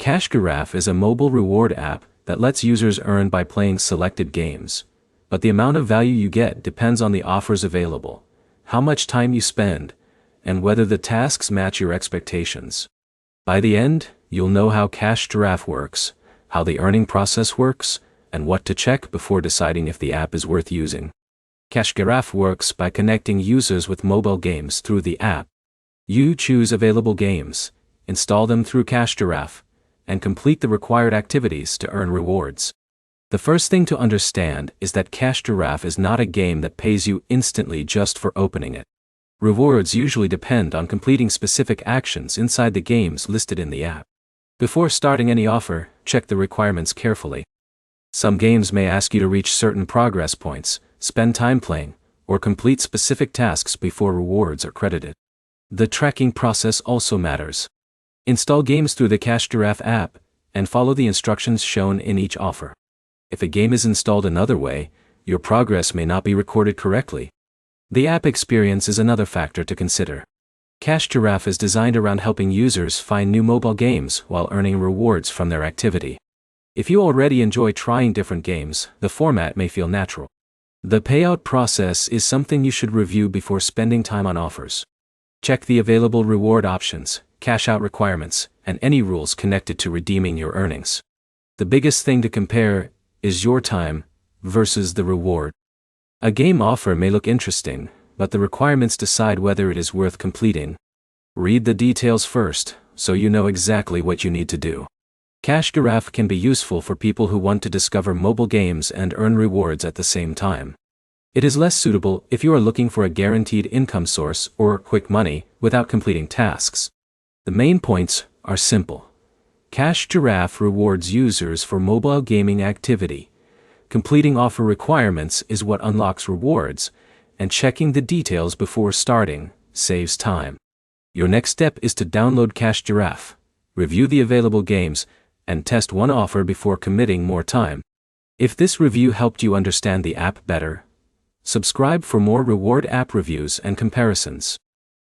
Giraffe is a mobile reward app that lets users earn by playing selected games. But the amount of value you get depends on the offers available, how much time you spend, and whether the tasks match your expectations. By the end, you'll know how Giraffe works, how the earning process works, and what to check before deciding if the app is worth using. Giraffe works by connecting users with mobile games through the app. You choose available games, install them through Giraffe, and complete the required activities to earn rewards. The first thing to understand is that Giraffe is not a game that pays you instantly just for opening it. Rewards usually depend on completing specific actions inside the games listed in the app. Before starting any offer, check the requirements carefully. Some games may ask you to reach certain progress points, spend time playing, or complete specific tasks before rewards are credited. The tracking process also matters. Install games through the Giraffe app, and follow the instructions shown in each offer. If a game is installed another way, your progress may not be recorded correctly. The app experience is another factor to consider. Giraffe is designed around helping users find new mobile games while earning rewards from their activity. If you already enjoy trying different games, the format may feel natural. The payout process is something you should review before spending time on offers. Check the available reward options, cash-out requirements, and any rules connected to redeeming your earnings. The biggest thing to compare is your time versus the reward. A game offer may look interesting, but the requirements decide whether it is worth completing. Read the details first, so you know exactly what you need to do. Giraffe can be useful for people who want to discover mobile games and earn rewards at the same time. It is less suitable if you are looking for a guaranteed income source or quick money without completing tasks. The main points are simple. Giraffe rewards users for mobile gaming activity. Completing offer requirements is what unlocks rewards, and checking the details before starting saves time. Your next step is to download Giraffe, review the available games, and test one offer before committing more time. If this review helped you understand the app better, subscribe for more reward app reviews and comparisons.